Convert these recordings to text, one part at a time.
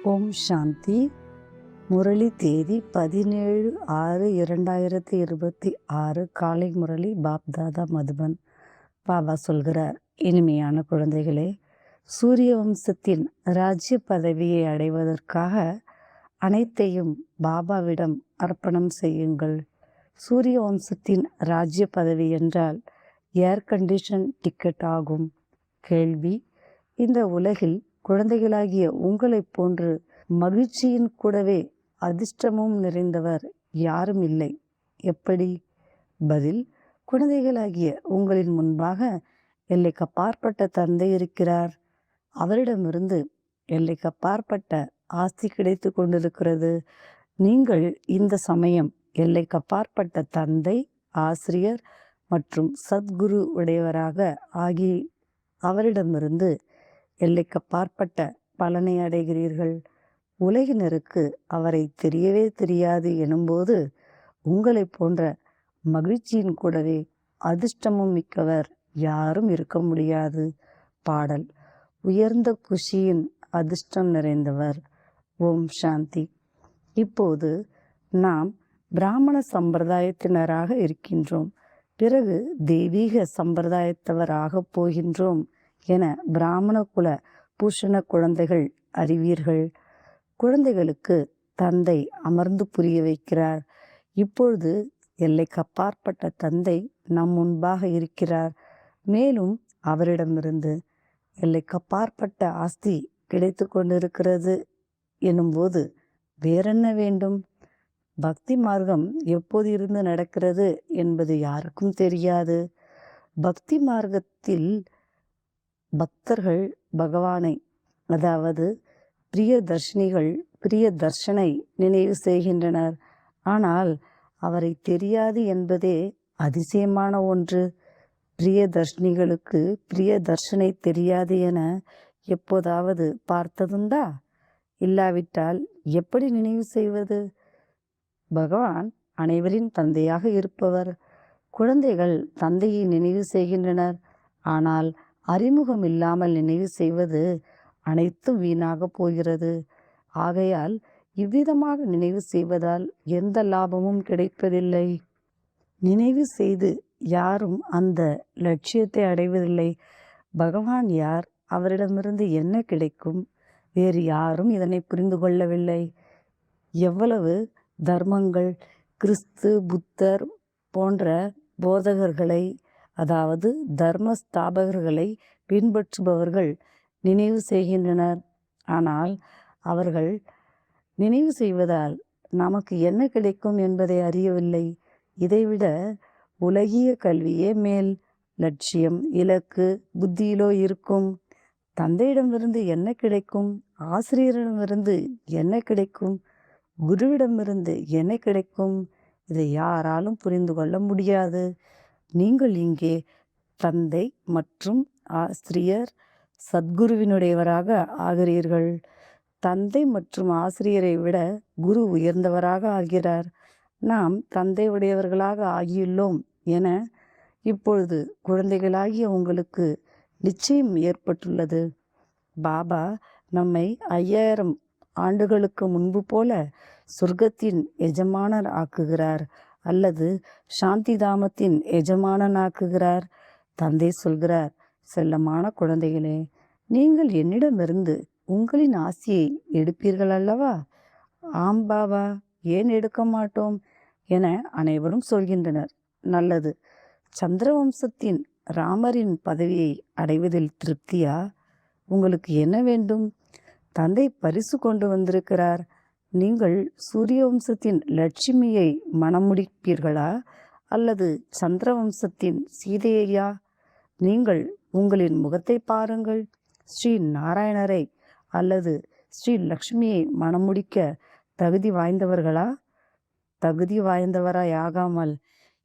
ஓம் சாந்தி. முரளி தேதி 17/6/2026 காலை முரளி பாப்தாதா மதுபன். பாபா சொல்கிறார், இனிமையான குழந்தைகளே, சூரிய வம்சத்தின் ராஜ்ய பதவியை அடைவதற்காக அனைத்தையும் பாபாவிடம் அர்ப்பணம் செய்யுங்கள். சூரிய வம்சத்தின் ராஜ்ய பதவி என்றால் ஏர் கண்டிஷன் டிக்கெட் ஆகும். கேள்வி: இந்த உலகில் குழந்தைகளாகிய உங்களைப் போன்று மகிழ்ச்சியின் கூடவே அதிர்ஷ்டமும் நிறைந்தவர் யாரும் இல்லை. எப்படி? பதில்: குழந்தைகளாகிய உங்களின் முன்பாக எல்லைக்கு அப்பாற்பட்ட தந்தை இருக்கிறார். அவரிடமிருந்து எல்லைக்கு அப்பாற்பட்ட ஆஸ்தி கிடைத்து கொண்டிருக்கிறது. நீங்கள் இந்த சமயம் எல்லைக்கு அப்பாற்பட்ட தந்தை, ஆசிரியர் மற்றும் சத்குரு உடையவராக ஆகி அவரிடமிருந்து எல்லைக்கு அப்பாற்பட்ட பலனை அடைகிறீர்கள். உலகினருக்கு அவரை தெரியவே தெரியாது எனும்போது உங்களை போன்ற மகிழ்ச்சியின் கூடவே அதிர்ஷ்டமும் மிக்கவர் யாரும் இருக்க முடியாது. பாடல்: உயர்ந்த குஷியின் அதிர்ஷ்டம் நிறைந்தவர். ஓம் சாந்தி. இப்போது நாம் பிராமண சம்பிரதாயத்தினராக இருக்கின்றோம், பிறகு தெய்வீக சம்பிரதாயத்தவராக போகின்றோம் என பிராமண குல பூஷண குழந்தைகள் அறிவீர்கள். குழந்தைகளுக்கு தந்தை அமர்ந்து புரிய வைக்கிறார். இப்பொழுது எல்லைக்கு அப்பாற்பட்ட தந்தை நம் முன்பாக இருக்கிறார். மேலும் அவரிடமிருந்து எல்லைக்கு அப்பாற்பட்ட ஆஸ்தி கிடைத்து கொண்டிருக்கிறது எனும்போது வேறென்ன வேண்டும்? பக்தி மார்க்கம் எப்போது இருந்து நடக்கிறது என்பது யாருக்கும் தெரியாது. பக்தி மார்க்கத்தில் பக்தர்கள் பகவானை, அதாவது பிரிய தர்ஷினிகள் பிரிய தர்ஷனை நினைவு செய்கின்றனர். ஆனால் அவரை தெரியாது என்பதே அதிசயமான ஒன்று. பிரிய தர்ஷினிகளுக்கு பிரிய தர்ஷனை தெரியாது என எப்போதாவது பார்த்ததுண்டா? இல்லாவிட்டால் எப்படி நினைவு செய்வது? பகவான் அனைவரின் தந்தையாக இருப்பவர். குழந்தைகள் தந்தையை நினைவு செய்கின்றனர். ஆனால் அறிமுகம் இல்லாமல் நினைவு செய்வது அனைத்தும் வீணாக போகிறது. ஆகையால் இவ்விதமாக நினைவு செய்வதால் எந்த லாபமும் கிடைப்பதில்லை. நினைவு செய்து யாரும் அந்த லட்சியத்தை அடைவதில்லை. பகவான் யார், அவரிடமிருந்து என்ன கிடைக்கும், வேறு யாரும் இதனை புரிந்து கொள்ளவில்லை. எவ்வளவு தர்மங்கள் கிறிஸ்து, புத்தர் போன்ற போதகர்களை, அதாவது தர்ம ஸ்தாபகர்களை பின்பற்றுபவர்கள் நினைவு செய்கின்றனர். ஆனால் அவர்கள் நினைவு செய்வதால் நமக்கு என்ன கிடைக்கும் என்பதை அறியவில்லை. இதைவிட உலகிய கல்வியே மேல். லட்சியம், இலக்கு புத்தியிலோ இருக்கும். தந்தையிடமிருந்து என்ன கிடைக்கும்? ஆசிரியரிடமிருந்து என்ன கிடைக்கும்? குருவிடமிருந்து என்ன கிடைக்கும்? இதை யாராலும் புரிந்து கொள்ள முடியாது. நீங்கள் இங்கே தந்தை மற்றும் ஆசிரியர் சத்குருவினுடையவராக ஆகிறீர்கள். தந்தை மற்றும் ஆசிரியரை விட குரு உயர்ந்தவராக ஆகிறார். நாம் தந்தை உடையவர்களாக ஆகியுள்ளோம் என இப்பொழுது குழந்தைகளாகிய உங்களுக்கு நிச்சயம் ஏற்பட்டுள்ளது. பாபா நம்மை 5000 ஆண்டுகளுக்கு முன்பு போல சொர்க்கத்தின் எஜமானர் ஆக்குகிறார், அல்லது சாந்தி தாமத்தின் எஜமானன் ஆக்குகிறார். தந்தை சொல்கிறார், செல்லமான குழந்தைகளே, நீங்கள் என்னிடமிருந்து உங்களின் ஆசியை எடுப்பீர்கள் அல்லவா? ஆம் பாபா, ஏன் எடுக்க மாட்டோம் என அனைவரும் சொல்கின்றனர். நல்லது. சந்திரவம்சத்தின் ராமரின் பதவியை அடைவதில் திருப்தியா? உங்களுக்கு என்ன வேண்டும்? தந்தை பரிசு கொண்டு வந்திருக்கிறார். நீங்கள் சூரிய வம்சத்தின் லட்சுமியை மணமுடிப்பீர்களா, அல்லது சந்திரவம்சத்தின் சீதையா? நீங்கள் உங்களின் முகத்தை பாருங்கள். ஸ்ரீ நாராயணரை அல்லது ஸ்ரீ லக்ஷ்மியை மணமுடிக்க தகுதி வாய்ந்தவர்களா? தகுதி வாய்ந்தவராய் ஆகாமல்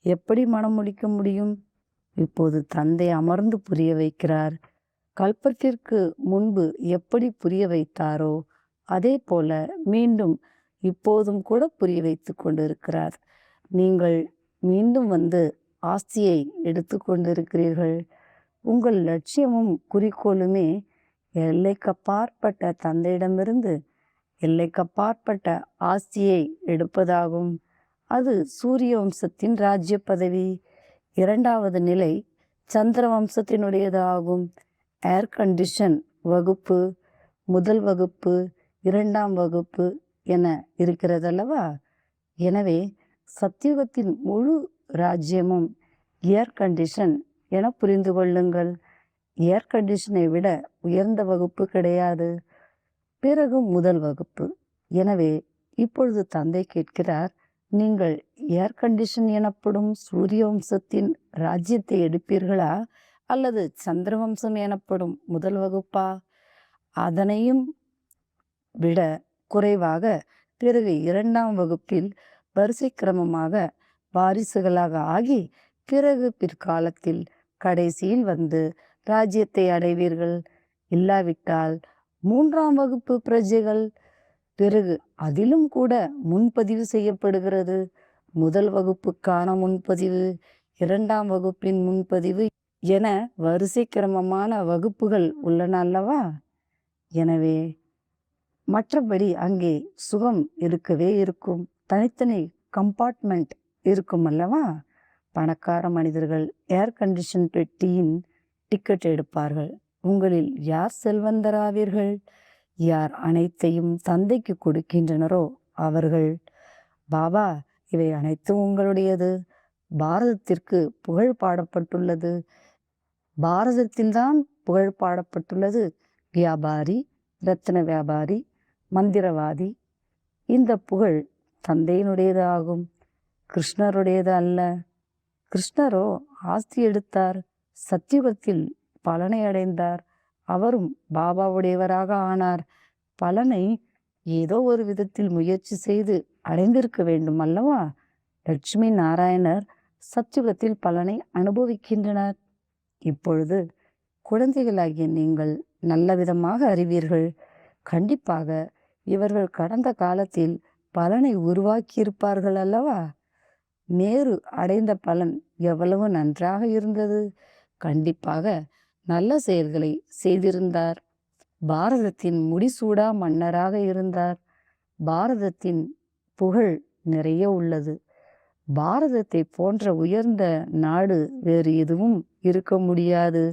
எப்படி மனம் முடிக்க முடியும்? இப்போது தந்தை அமர்ந்து புரிய வைக்கிறார். கல்பத்திற்கு முன்பு எப்படி புரிய வைத்தாரோ அதே போல மீண்டும் இப்போதும் கூட புரிய வைத்து கொண்டிருக்கிறார். நீங்கள் மீண்டும் வந்து ஆஸ்தியை எடுத்து கொண்டிருக்கிறீர்கள். உங்கள் லட்சியமும் குறிக்கோளுமே எல்லைக்கப்பாற்பட்ட தந்தையிடமிருந்து எல்லைக்கப்பாற்பட்ட ஆஸ்தியை எடுப்பதாகும். அது சூரிய வம்சத்தின் ராஜ்ய பதவி. இரண்டாவது நிலை சந்திர வம்சத்தினுடையது ஆகும். ஏர் கண்டிஷன் வகுப்பு, முதல் வகுப்பு, இரண்டாம் வகுப்பு என இருக்கிறதல்லவா? எனவே சத்தியுகத்தின் முழு ராஜ்யமும் ஏர் கண்டிஷன் என புரிந்து கொள்ளுங்கள். ஏர் கண்டிஷனை விட உயர்ந்த வகுப்பு கிடையாது. பிறகு முதல் வகுப்பு. எனவே இப்பொழுது தந்தை கேட்கிறார், நீங்கள் ஏர் கண்டிஷன் எனப்படும் சூரிய வம்சத்தின் ராஜ்யத்தை எடுப்பீர்களா அல்லது சந்திரவம்சம் எனப்படும் முதல் வகுப்பா? அதனையும் விட குறைவாக பிறகு இரண்டாம் வகுப்பில் வரிசை கிரமமாக வாரிசுகளாக ஆகி பிறகு பிற்காலத்தில் கடைசியில் வந்து ராஜ்யத்தை அடைவீர்கள். இல்லாவிட்டால் மூன்றாம் வகுப்பு பிரஜைகள். பிறகு அதிலும் கூட முன்பதிவு செய்யப்படுகிறது. முதல் வகுப்புக்கான முன்பதிவு, இரண்டாம் வகுப்பின் முன்பதிவு என வரிசை கிரமமான வகுப்புகள் உள்ளன அல்லவா? எனவே மற்றபடி அங்கே சுகம் இருக்கவே இருக்கும். தனித்தனி கம்பார்ட்மெண்ட் இருக்கும் அல்லவா? பணக்கார மனிதர்கள் ஏர் கண்டிஷன் பெட்டியின் டிக்கெட் எடுப்பார்கள். உங்களில் யார் செல்வந்தராவீர்கள்? யார் அனைத்தையும் தந்தைக்கு கொடுக்கின்றனரோ அவர்கள். பாபா, இவை அனைத்தும் உங்களுடையது. பாரதத்திற்கு புகழ் பாடப்பட்டுள்ளது. பாரதத்தில்தான் புகழ் பாடப்பட்டுள்ளது. வியாபாரி, ரத்ன வியாபாரி, மந்திரவாதி. இந்த புகழ் தந்தையினுடையது ஆகும், கிருஷ்ணருடையது அல்ல. கிருஷ்ணரோ ஆஸ்தி எடுத்தார், சத்தியுகத்தில் பலனை அடைந்தார். அவரும் பாபாவுடையவராக ஆனார். பலனை ஏதோ ஒரு விதத்தில் முயற்சி செய்து அடைந்திருக்க வேண்டும் அல்லவா? லட்சுமி நாராயணர் சத்தியுகத்தில் பலனை அனுபவிக்கின்றனர். இப்பொழுது குழந்தைகளாகிய நீங்கள் நல்ல விதமாக அறிவீர்கள். கண்டிப்பாக இவர்கள் கடந்த காலத்தில் பலனை உருவாக்கியிருப்பார்கள் அல்லவா? நேரு அடைந்த பலன் எவ்வளவு நன்றாக இருந்தது. கண்டிப்பாக நல்ல செயல்களை செய்திருந்தார். பாரதத்தின் முடிசூடா மன்னராக இருந்தார். பாரதத்தின் புகழ் நிறைய உள்ளது. பாரதத்தை போன்ற உயர்ந்த நாடு வேறு எதுவும் இருக்க முடியாது.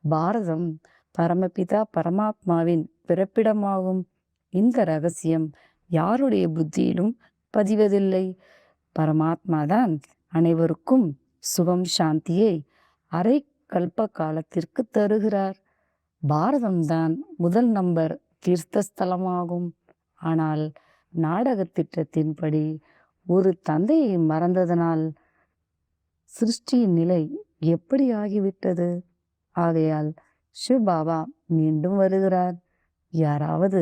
பாரதம் பரமபிதா பரமாத்மாவின் பிறப்பிடமாகும். இந்த ரகசியம் யாருடைய புத்தியிலும் பதிவதில்லை. பரமாத்மாதான் அனைவருக்கும் சுகம் சாந்தியை அரை கல்ப காலத்திற்கு தருகிறார். பாரதம்தான் முதல் நம்பர் தீர்த்தஸ்தலமாகும். ஆனால் நாடக திட்டத்தின்படி ஒரு தந்தையை மறந்ததனால் சிருஷ்டியின் நிலை எப்படி ஆகிவிட்டது? ஆகையால் சிவபாபா மீண்டும் வருகிறார். யாராவது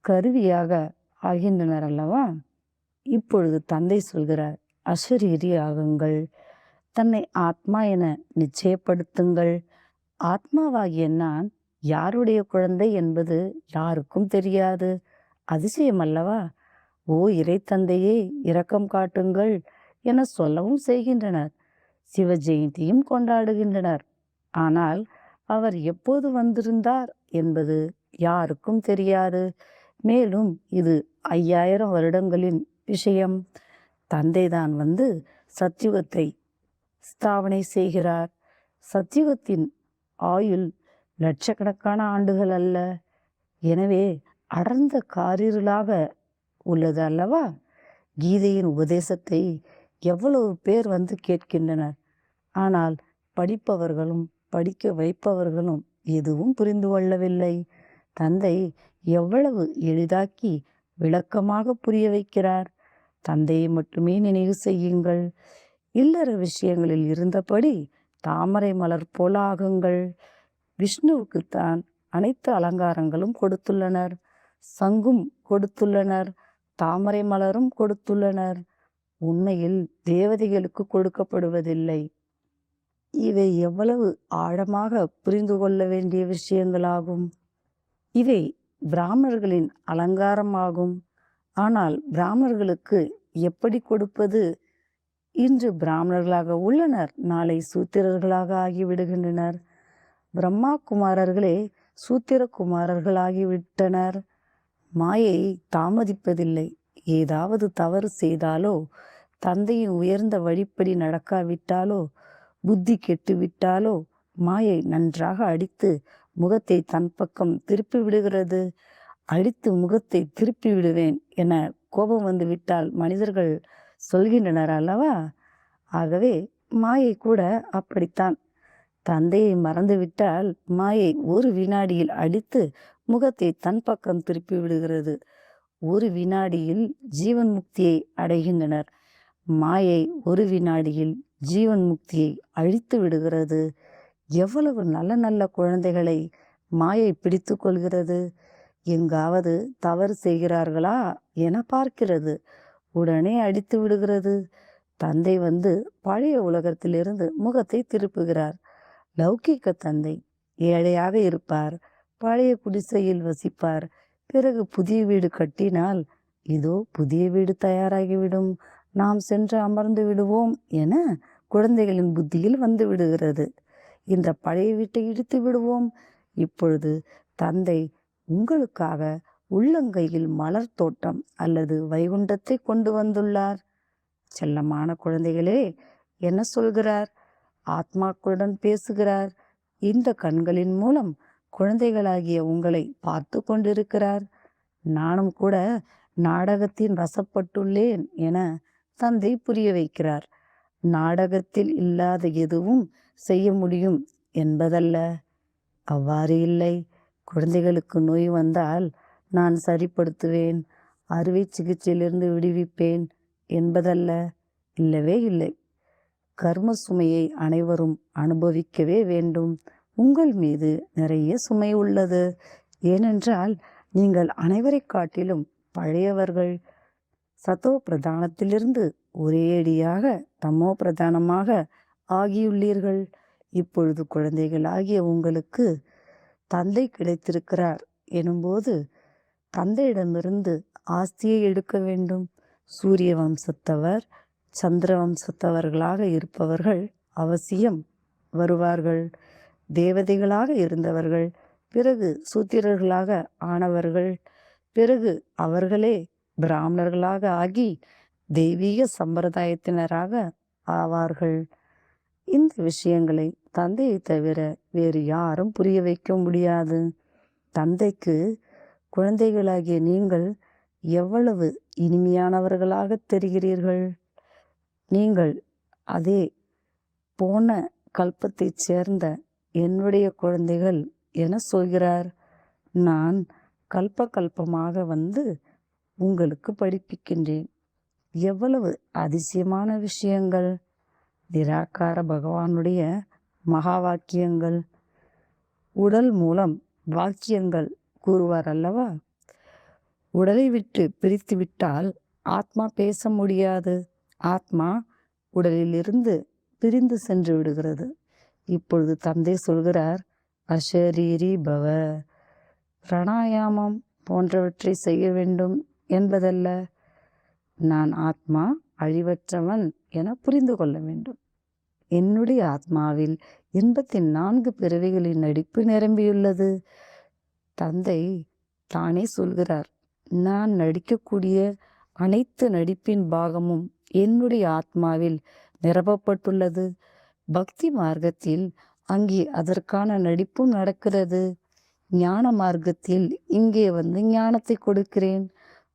கருவியாக ஆகின்றனர் அல்லவா? இப்பொழுது தந்தை சொல்கிறார், அசரீரி ஆகுங்கள், தன்னை ஆத்மா என நிச்சயப்படுத்துங்கள். ஆத்மாவாகிய நான் யாருடைய குழந்தை என்பது யாருக்கும் தெரியாது. அதிசயம் அல்லவா? ஓ இறை தந்தையே, இரக்கம் காட்டுங்கள் என சொல்லவும் செய்கின்றனர். சிவ ஜெயந்தியும் கொண்டாடுகின்றனர். ஆனால் அவர் எப்போது வந்திருந்தார் என்பது யாருக்கும் தெரியாது. மேலும் இது 5000 வருடங்களின் விஷயம். தந்தைதான் வந்து சத்தியுகத்தை ஸ்தாபனை செய்கிறார். சத்தியுகத்தின் ஆயுள் லட்சக்கணக்கான ஆண்டுகள் அல்ல. எனவே அடர்ந்த காரிருளாக உள்ளது அல்லவா? கீதையின் உபதேசத்தை எவ்வளவு பேர் வந்து கேட்கின்றனர். ஆனால் படிப்பவர்களும் படிக்க வைப்பவர்களும் எதுவும் புரிந்து கொள்ளவில்லை. தந்தை எவ்வளவு எளிதாக்கி விளக்கமாக புரிய வைக்கிறார். தந்தையை மட்டுமே நினைவு செய்யுங்கள். இல்லற விஷயங்களில் இருந்தபடி தாமரை மலர் போல ஆகுங்கள். விஷ்ணுவுக்குத்தான் அனைத்து அலங்காரங்களும் கொடுத்துள்ளனர். சங்கும் கொடுத்துள்ளனர், தாமரை மலரும் கொடுத்துள்ளனர். உண்மையில் தேவதைகளுக்கு கொடுக்கப்படுவதில்லை. இவை எவ்வளவு ஆழமாக புரிந்து கொள்ள வேண்டிய விஷயங்களாகும். இவை பிராமணர்களின் அலங்காரமாகும். ஆனால் பிராமணர்களுக்கு எப்படி கொடுப்பது? இன்று பிராமணர்களாக உள்ளனர், நாளை சூத்திரர்களாக ஆகிவிடுகின்றனர். பிரம்மா குமாரர்களே சூத்திர குமாரர்களாகிவிட்டனர். மாயை தாமதிப்பதில்லை. ஏதாவது தவறு செய்தாலோ, தந்தையின் உயர்ந்த வழிப்படி நடக்காவிட்டாலோ, புத்தி கெட்டுவிட்டாலோ, மாயை நன்றாக அடித்து முகத்தை தன் பக்கம் திருப்பி விடுகிறது. அடித்து முகத்தை திருப்பி விடுவேன் என கோபம் வந்து விட்டால் மனிதர்கள் சொல்கின்றனர் அல்லவா? ஆகவே மாயை கூட அப்படித்தான். தந்தையை மறந்துவிட்டால் மாயை ஒரு வினாடியில் அடித்து முகத்தை தன் பக்கம் திருப்பி விடுகிறது. ஒரு வினாடியில் ஜீவன் முக்தியை அடைகின்றனர். மாயை ஒரு வினாடியில் ஜீவன் முக்தியை அழித்து விடுகிறது. எவ்வளவு நல்ல நல்ல குழந்தைகளை மாயை பிடித்து கொள்கிறது. எங்காவது தவறு செய்கிறார்களா என பார்க்கிறது. உடனே அடித்து விடுகிறது. தந்தை வந்து பழைய உலகத்திலிருந்து முகத்தை திருப்புகிறார். லௌகிக்க தந்தை ஏழையாக இருப்பார். பழைய குடிசையில் வசிப்பார். பிறகு புதிய வீடு கட்டினால், இதோ புதிய வீடு தயாராகிவிடும், நாம் சென்று அமர்ந்து விடுவோம் என குழந்தைகளின் புத்தியில் வந்து விடுகிறது. இந்த பழைய வீட்டை இடித்து விடுவோம். இப்பொழுது தந்தை உங்களுக்காக உள்ளங்கையில் மலர் தோட்டம் அல்லது வைகுண்டத்தை கொண்டு வந்துள்ளார். செல்லமான குழந்தைகளே, என்ன சொல்கிறார்? ஆத்மாக்களுடன் பேசுகிறார். இந்த கண்களின் மூலம் குழந்தைகளாகிய உங்களை பார்த்து கொண்டிருக்கிறார். நானும் கூட நாடகத்தின் வசப்பட்டுள்ளேன் என தந்தை புரிய வைக்கிறார். நாடகத்தில் இல்லாத எதுவும் செய்ய முடியும் என்பதல்ல. அவ்வாறு இல்லை. குழந்தைகளுக்கு நோய் வந்தால் நான் சரிப்படுத்துவேன், அறுவை சிகிச்சையிலிருந்து விடுவிப்பேன் என்பதல்ல. இல்லவே இல்லை. கர்ம சுமையை அனைவரும் அனுபவிக்கவே வேண்டும். உங்கள் மீது நிறைய சுமை உள்ளது. ஏனென்றால் நீங்கள் அனைவரை காட்டிலும் பழையவர்கள். சதோ பிரதானத்திலிருந்து ஒரேடியாக தமோ பிரதானமாக ஆகியுள்ளீர்கள். இப்பொழுது குழந்தைகளாகிய உங்களுக்கு தந்தை கிடைத்திருக்கிறார் எனும்போது தந்தையிடமிருந்து ஆஸ்தியை எடுக்க வேண்டும். சூரிய வம்சத்தவர், சந்திர வம்சத்தவர்களாக இருப்பவர்கள் அவசியம் வருவார்கள். தேவதைகளாக இருந்தவர்கள் பிறகு சூத்திரர்களாக ஆனவர்கள். பிறகு அவர்களே பிராமணர்களாக ஆகி தெய்வீக சம்பிரதாயத்தினராக ஆவார்கள். இந்த விஷயங்களை தந்தையை தவிர வேறு யாரும் புரிய வைக்க முடியாது. தந்தைக்கு குழந்தைகளாகிய நீங்கள் எவ்வளவு இனிமையானவர்களாக தெரிகிறீர்கள். நீங்கள் அதே போன கல்பத்தைச் சேர்ந்த என்னுடைய குழந்தைகள் என சொல்கிறார். நான் கல்ப கல்பமாக வந்து உங்களுக்கு படிப்பிக்கின்றேன். எவ்வளவு அதிசயமான விஷயங்கள்! நிராகார பகவானுடைய மகா வாக்கியங்கள். உடல் மூலம் வாக்கியங்கள் கூறுவார் அல்லவா? உடலை விட்டு பிரித்து விட்டால் ஆத்மா பேச முடியாது. ஆத்மா உடலிலிருந்து பிரிந்து சென்று விடுகிறது. இப்பொழுது தந்தை சொல்கிறார், அஷரீரி பவ, பிராணாயாமம் போன்றவற்றை செய்ய வேண்டும் என்பதல்ல. நான் ஆத்மா அழிவற்றவன் என புரிந்து கொள்ள வேண்டும். என்னுடைய ஆத்மாவில் 84 பிறவிகளின் நடிப்பு நிரம்பியுள்ளது. தந்தை தானே சொல்கிறார், நான் நடிக்கக்கூடிய அனைத்து நடிப்பின் பாகமும் என்னுடைய ஆத்மாவில் நிரப்பப்பட்டுள்ளது. பக்தி மார்க்கத்தில் அங்கே அதற்கான நடிப்பும் நடக்கிறது. ஞான மார்க்கத்தில் இங்கே வந்து ஞானத்தை கொடுக்கிறேன்.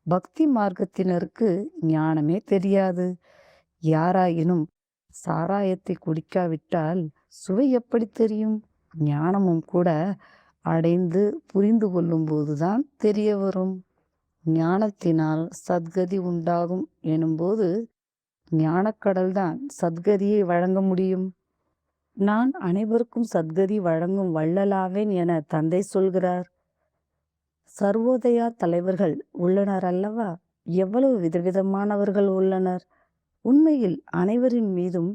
பக்தி மார்க்கத்தினருக்கு ஞானமே தெரியாது. யாராயினும் சாராயத்தை குடிக்காவிட்டால் சுவை எப்படி தெரியும்? ஞானமும் கூட அடைந்து புரிந்து கொள்ளும் போதுதான் தெரிய வரும். ஞானத்தினால் சத்கதி உண்டாகும் எனும்போது ஞானக்கடல்தான் சத்கதியை வழங்க முடியும். நான் அனைவருக்கும் சத்கதி வழங்கும் வள்ளலாவேன் என தந்தை சொல்கிறார். சர்வோதயா தலைவர்கள் உள்ளனர் அல்லவா? எவ்வளவு விதவிதமானவர்கள் உள்ளனர். உண்மையில் அனைவரின் மீதும்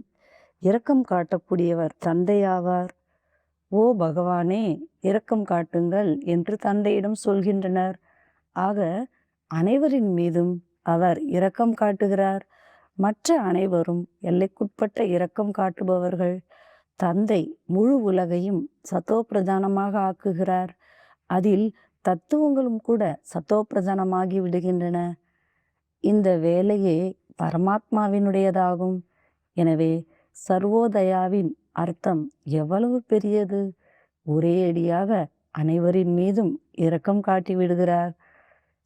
இரக்கம் காட்டக்கூடியவர் தந்தையாவார். ஓ பகவானே, இரக்கம் காட்டுங்கள் என்று தந்தையிடம் சொல்கின்றனர். ஆக அனைவரின் மீதும் அவர் இரக்கம் காட்டுகிறார். மற்ற அனைவரும் எல்லைக்குட்பட்ட இரக்கம் காட்டுபவர்கள். தந்தை முழு உலகையும் சத்தோ பிரதானமாக ஆக்குகிறார். அதில் தத்துவங்களும் கூட சத்தோப்பிரதானமாகி விடுகின்றன. இந்த வேலையே பரமாத்மாவினுடையதாகும். எனவே சர்வோதயாவின் அர்த்தம் எவ்வளவு பெரியது! ஒரே அடியாக அனைவரின் மீதும் இரக்கம் காட்டி விடுகிறார்.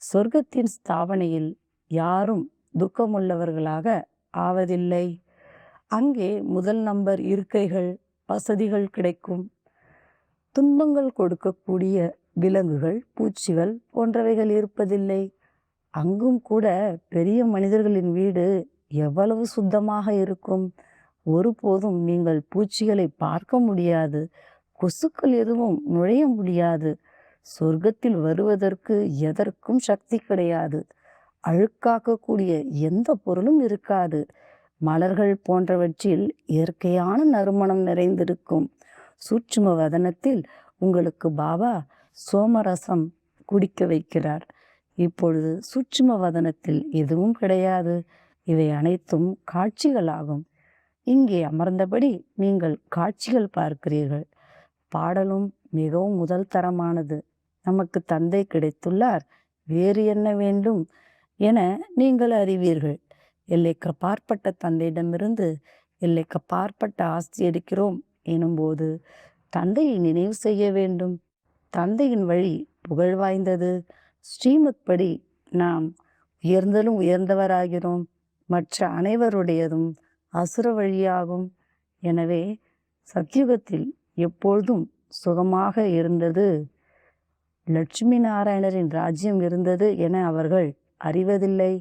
சொர்க்கத்தின் ஸ்தாபனையில் யாரும் துக்கமுள்ளவர்களாக ஆவதில்லை. அங்கே முதல் நம்பர் இருக்கைகள், வசதிகள் கிடைக்கும். துன்பங்கள் கொடுக்கக்கூடிய விலங்குகள், பூச்சிகள் போன்றவைகள் இருப்பதில்லை. அங்கும் கூட பெரிய மனிதர்களின் வீடு எவ்வளவு சுத்தமாக இருக்கும்! ஒருபோதும் நீங்கள் பூச்சிகளை பார்க்க முடியாது. கொசுக்கள் எதுவும் நுழைய முடியாது. சொர்க்கத்தில் வருவதற்கு எதற்கும் சக்தி கிடையாது. அழுக்காக்கக்கூடிய எந்த பொருளும் இருக்காது. மலர்கள் போன்றவற்றில் இயற்கையான நறுமணம் நிறைந்திருக்கும். சூட்சும வதனத்தில் உங்களுக்கு பாபா சோமரசம் குடிக்க வைக்கிறார். இப்பொழுது சூட்சும வதனத்தில் எதுவும் கிடையாது. இவை அனைத்தும் காட்சிகளாகும். இங்கே அமர்ந்தபடி நீங்கள் காட்சிகள் பார்க்கிறீர்கள். பாடலும் மிகவும் முதல் தரமானது. நமக்கு தந்தை கிடைத்துள்ளார், வேறு என்ன வேண்டும் என நீங்கள் அறிவீர்கள். எல்லைக்கு அப்பாற்பட்ட தந்தையிடமிருந்து எல்லைக்கு அப்பாற்பட்ட ஆஸ்தி எடுக்கிறோம் எனும்போது தந்தையை நினைவு செய்ய வேண்டும். தந்தையின் வழி புகழ் வாய்ந்தது. ஸ்ரீமத் படி நாம் உயர்ந்தலும் உயர்ந்தவராகிறோம். மற்ற அனைவருடையதும் அசுர வழியாகும். எனவே சத்யுகத்தில் எப்பொழுதும் சுகமாக இருந்தது, லட்சுமி நாராயணரின் ராஜ்யம் இருந்தது என அவர்கள் அறிவதில்லை.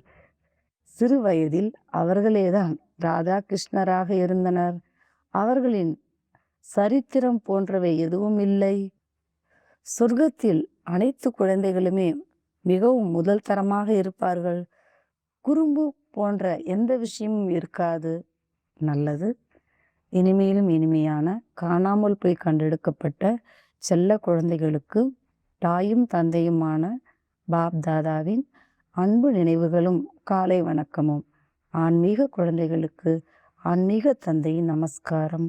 சிறு வயதில் அவர்களேதான் ராதா கிருஷ்ணராக இருந்தனர். அவர்களின் சரித்திரம் போன்றவை எதுவும் இல்லை. சொர்க்கத்தில் அனைத்து குழந்தைகளுமே மிகவும் முதல் தரமாக இருப்பார்கள். குறும்பு போன்ற எந்த விஷயமும் இருக்காது. நல்லது. இனிமையிலும் இனிமையான காணாமல் போய் கண்டெடுக்கப்பட்ட செல்ல குழந்தைகளுக்கு தாயும் தந்தையுமான பாப் தாதாவின் அன்பு நினைவுகளும் காலை வணக்கமும். ஆன்மீக குழந்தைகளுக்கு ஆன்மீக தந்தையின் நமஸ்காரம்.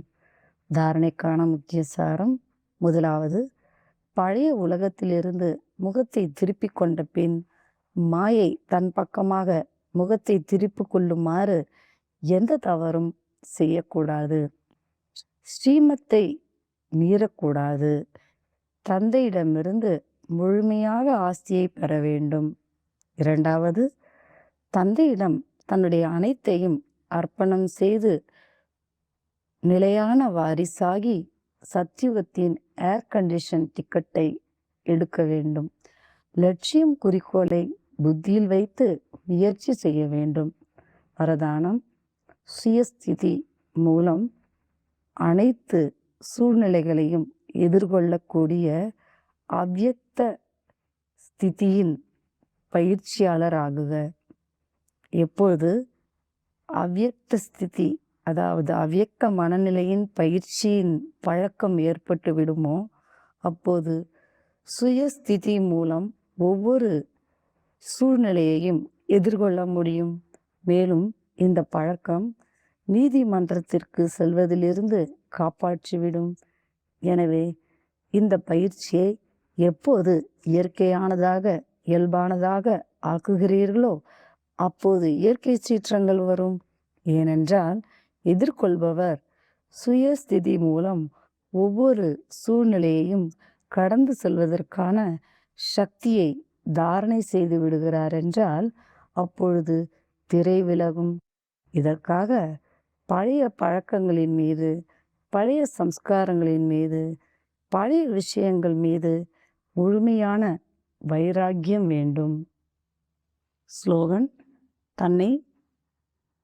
தாரணைக்கான முக்கிய சாரம். முதலாவது, பழைய உலகத்திலிருந்து முகத்தை திருப்பி கொண்ட பின் மாயை தன் பக்கமாக முகத்தை திருப்பி கொள்ளுமாறு எந்த தவறும் செய்யக்கூடாது. ஸ்ரீமத்தை மீறக்கூடாது. தந்தையிடமிருந்து முழுமையாக ஆஸ்தியை பெற வேண்டும். இரண்டாவது, தந்தையிடம் தன்னுடைய அனைத்தையும் அர்ப்பணம் செய்து நிலையான வாரிசாகி சத்யுகத்தின் ஏர் கண்டிஷன் டிக்கெட்டை எடுக்க வேண்டும். லட்சியம் குறிக்கோளை புத்தியில் வைத்து முயற்சி செய்ய வேண்டும். வரதானம், சுயஸ்திதி மூலம் அனைத்து சூழ்நிலைகளையும் எதிர்கொள்ளக்கூடிய அவ்யக்த ஸ்திதியின் பயிற்சியாளர் ஆகுக. எப்பொழுது அவ்யக்த ஸ்திதி, அதாவது அவ்யக்த மனநிலையின் பயிற்சியின் பழக்கம் ஏற்பட்டு விடுமோ அப்போது சுயஸ்திதி மூலம் ஒவ்வொரு சூழ்நிலையையும் எதிர்கொள்ள முடியும். மேலும் இந்த பழக்கம் நீதிமன்றத்திற்கு செல்வதிலிருந்து காப்பாற்றிவிடும். எனவே இந்த பயிற்சியை எப்போது இயற்கையானதாக இயல்பானதாக ஆக்குகிறீர்களோ அப்போது இயற்கை சீற்றங்கள் வரும். ஏனென்றால் எதிர்கொள்பவர் சுயஸ்திதி மூலம் ஒவ்வொரு சூழ்நிலையையும் கடந்து செல்வதற்கான சக்தியை தாரணை செய்து விடுகிறார் என்றால் அப்பொழுது திரை விலகும். இதற்காக பழைய பழக்கங்களின் மீது, பழைய சம்ஸ்காரங்களின் மீது, பழைய விஷயங்கள் மீது முழுமையான வைராக்கியம் வேண்டும். ஸ்லோகன்: தன்னை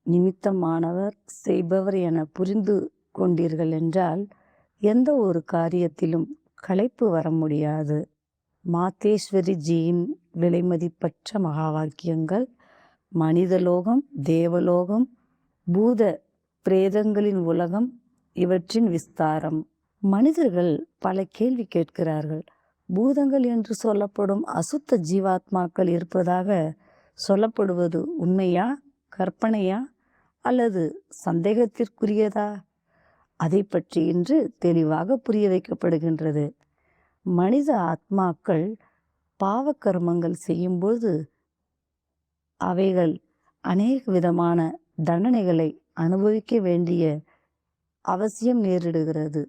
நிமித்தமானவர் செய்பவர் என புரிந்து கொண்டீர்கள் என்றால் எந்த ஒரு காரியத்திலும் களைப்பு வர முடியாது. மாதேஸ்வரி ஜியின் விலைமதிப்பற்ற மகா வாக்கியங்கள். மனிதலோகம், தேவலோகம், பூத பிரேதங்களின் உலகம், இவற்றின் விஸ்தாரம். மனிதர்கள் பல கேள்வி கேட்கிறார்கள். பூதங்கள் என்று சொல்லப்படும் அசுத்த ஜீவாத்மாக்கள் இருப்பதாக சொல்லப்படுவது உண்மையா, கற்பனையா அல்லது சந்தேகத்திற்குரியதா? அதை பற்றி இன்று தெளிவாக புரிய வைக்கப்படுகின்றது. மனித ஆத்மாக்கள் பாவக்கர்மங்கள் செய்யும்போது அவைகள் அநேக விதமான தண்டனைகளை அனுபவிக்க வேண்டிய அவசியம் நேரிடுகிறது.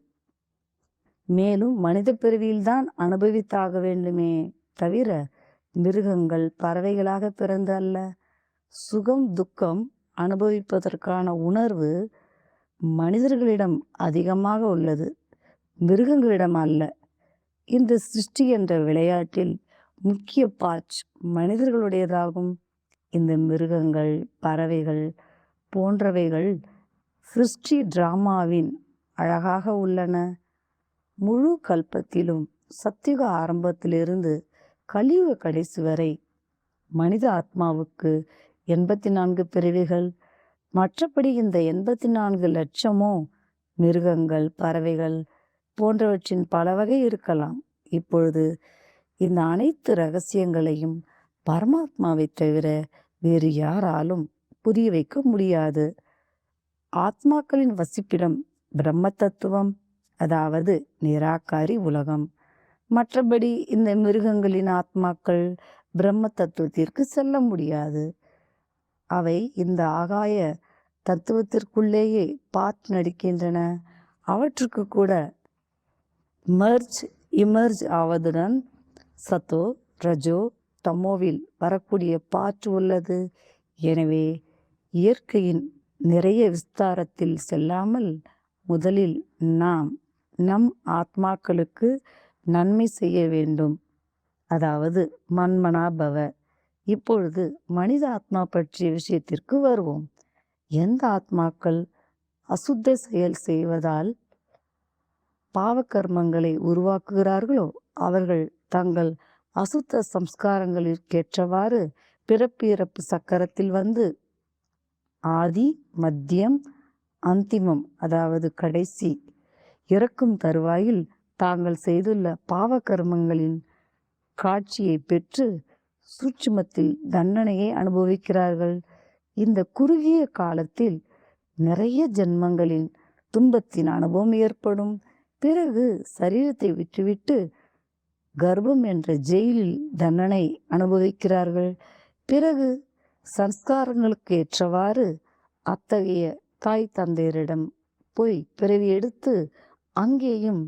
மேலும் மனித பிறவியில்தான் அனுபவித்தாக வேண்டுமே தவிர மிருகங்கள் பறவைகளாக பிறந்து அல்ல. சுகம் துக்கம் அனுபவிப்பதற்கான உணர்வு மனிதர்களிடம் அதிகமாக உள்ளது, மிருகங்களிடம் அல்ல. இந்த சிருஷ்டி என்ற விளையாட்டில் முக்கிய பாட்ச் மனிதர்களுடையதாகும். இந்த மிருகங்கள் பறவைகள் போன்றவைகள் சிருஷ்டி டிராமாவின் அழகாக உள்ளன. முழு கல்பத்திலும் சத்தியுக ஆரம்பத்திலிருந்து கலியுக கடைசி வரை மனித ஆத்மாவுக்கு 84 பிறவிகள். மற்றபடி இந்த 84 லட்சமோ மிருகங்கள் பறவைகள் போன்றவற்றின் பல வகை இருக்கலாம். இப்பொழுது இந்த அனைத்து ரகசியங்களையும் பரமாத்மாவை தவிர வேறு யாராலும் புரிய வைக்க முடியாது. ஆத்மாக்களின் வசிப்பிடம் பிரம்ம தத்துவம், அதாவது நிராகாரி உலகம். மற்றபடி இந்த மிருகங்களின் ஆத்மாக்கள் பிரம்ம தத்துவத்திற்கு செல்ல முடியாது. அவை இந்த ஆகாய தத்துவத்திற்குள்ளேயே பாட் நடிக்கின்றன. அவற்றுக்கு கூட இமர்ஜ் ஆவதுடன் சத்தோ ரஜோ தமோவில் வரக்கூடிய பாட் உள்ளது. எனவே இயற்கையின் நிறைய விஸ்தாரத்தில் செல்லாமல் முதலில் நாம் நம் ஆத்மாக்களுக்கு நன்மை செய்ய வேண்டும், அதாவது மன்மனாபவ. இப்பொழுது மனித ஆத்மா பற்றிய விஷயத்திற்கு வருவோம். எந்த ஆத்மாக்கள் அசுத்த செயல் செய்வதால் பாவக்கர்மங்களை உருவாக்குகிறார்களோ அவர்கள் தங்கள் அசுத்த சம்ஸ்காரங்களிற்கேற்றவாறு பிறப்பு இறப்பு சக்கரத்தில் வந்து ஆதி மத்தியம் அந்திமம், அதாவது கடைசி இறக்கும் தருவாயில் தாங்கள் செய்துள்ள பாவக்கர்மங்களின் காட்சியை பெற்று சூட்சுமத்தில் தண்டனையை அனுபவிக்கிறார்கள். இந்த குறுகிய காலத்தில் நிறைய ஜென்மங்களின் துன்பத்தின் அனுபவம் ஏற்படும். பிறகு சரீரத்தை விட்டுவிட்டு கர்ப்பம் என்ற ஜெயிலில் தண்டனை அனுபவிக்கிறார்கள். பிறகு சம்ஸ்காரங்களுக்கு ஏற்றவாறு அத்தகைய தாய் தந்தையரிடம் போய் பிறவி எடுத்து அங்கேயும்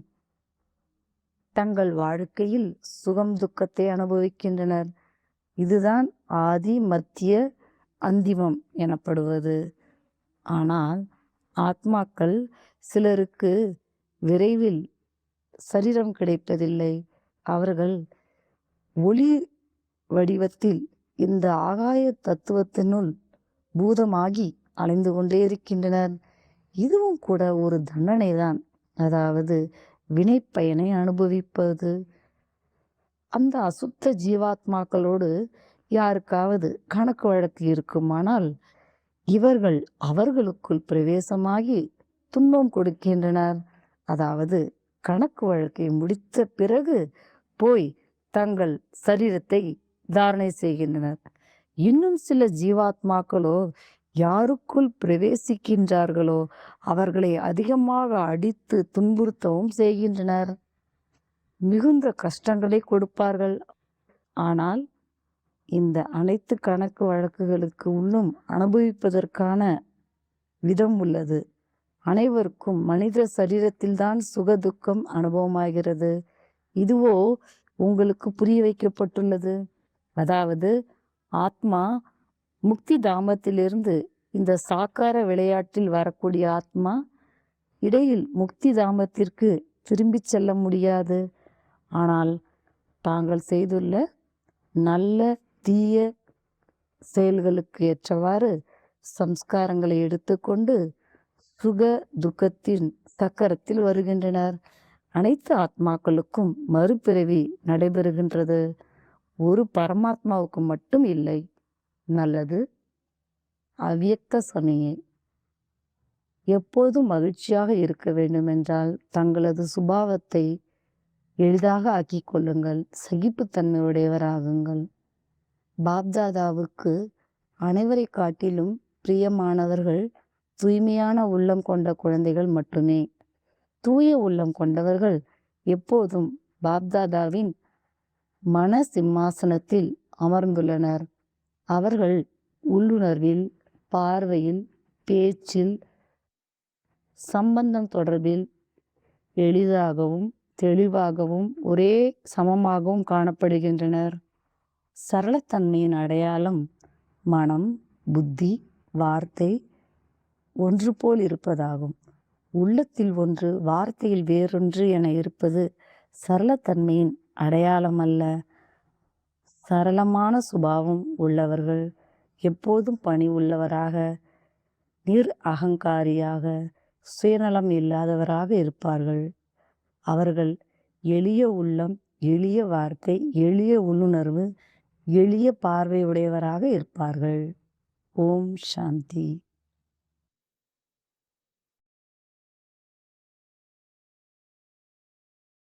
தங்கள் வாழ்க்கையில் சுகம் துக்கத்தை அனுபவிக்கின்றனர். இதுதான் ஆதி மத்திய அந்திமம் எனப்படுவது. ஆனால் ஆத்மாக்கள் சிலருக்கு விரைவில் சரீரம் கிடைப்பதில்லை. அவர்கள் ஒளி வடிவத்தில் இந்த ஆகாய தத்துவத்தினுள் பூதமாகி அலைந்து கொண்டே இருக்கின்றனர். இதுவும் கூட ஒரு தண்டனை தான், அதாவது வினைப்பயனை அனுபவிப்பது. அந்த அசுத்த ஜீவாத்மாக்களோடு யாருக்காவது கணக்கு வழக்கு இருக்குமானால் இவர்கள் அவர்களுக்குள் பிரவேசமாகி துன்பம் கொடுக்கின்றனர். அதாவது கணக்கு வழக்கை முடித்த பிறகு போய் தங்கள் சரீரத்தை தாரணை செய்கின்றனர். இன்னும் சில ஜீவாத்மாக்களோ யாருக்குள் பிரவேசிக்கின்றார்களோ அவர்களை அதிகமாக அடித்து துன்புறுத்தவும் செய்கின்றனர். மிகுந்த கஷ்டங்களை கொடுப்பார்கள். ஆனால் இந்த அனைத்து கணக்கு வழக்குகளுக்கு உள்ளும் அனுபவிப்பதற்கான விதம் உள்ளது. அனைவருக்கும் மனித சரீரத்தில்தான் சுக துக்கம் அனுபவமாகிறது. இதுவோ உங்களுக்கு புரிய வைக்கப்பட்டுள்ளது. அதாவது ஆத்மா முக்தி தாமத்திலிருந்து இந்த சாக்கார விளையாட்டில் வரக்கூடிய ஆத்மா இடையில் முக்தி தாமத்திற்கு திரும்பி செல்ல முடியாது. ஆனால் தாங்கள் செய்துள்ள நல்ல தீய செயல்களுக்கு ஏற்றவாறு சம்ஸ்காரங்களை எடுத்துக்கொண்டு சுக துக்கத்தின் சக்கரத்தில் வருகின்றனர். அனைத்து ஆத்மாக்களுக்கும் மறுபிறவி நடைபெறுகின்றது. ஒரு பரமாத்மாவுக்கு மட்டும் இல்லை. நல்லது. அவ்யக்த சமயை. எப்போதும் மகிழ்ச்சியாக இருக்க வேண்டுமென்றால் தங்களது சுபாவத்தை எளிதாக ஆக்கிக் கொள்ளுங்கள். சகிப்புத்தன்மையுடையவராகுங்கள். பாப்தாதாவுக்கு அனைவரை காட்டிலும் பிரியமானவர்கள் தூய்மையான உள்ளம் கொண்ட குழந்தைகள் மட்டுமே. தூய உள்ளம் கொண்டவர்கள் எப்போதும் பாப்தாதாவின் மன சிம்மாசனத்தில் அமர்ந்துள்ளனர். அவர்கள் உள்ளுணர்வில், பார்வையில், பேச்சில், சம்பந்தம் தொடர்பில் எளிதாகவும் தெளிவாகவும் ஒரே சமமாகவும் காணப்படுகின்றனர். சரளத்தன்மையின் அடையாளம் மனம், புத்தி, வார்த்தை ஒன்று போல் இருப்பதாகும். உள்ளத்தில் ஒன்று, வார்த்தையில் வேறொன்று என இருப்பது சரளத்தன்மையின் அடையாளம் அல்ல. சரளமான சுபாவம் உள்ளவர்கள் எப்போதும் பணிவுள்ளவராக, அகங்காரியாக, சுயநலம் இல்லாதவராக இருப்பார்கள். அவர்கள் எளிய உள்ளம், எளிய வார்த்தை, எளிய உள்ளுணர்வு, எளிய பார்வையுடையவராக இருப்பார்கள். ஓம் சாந்தி.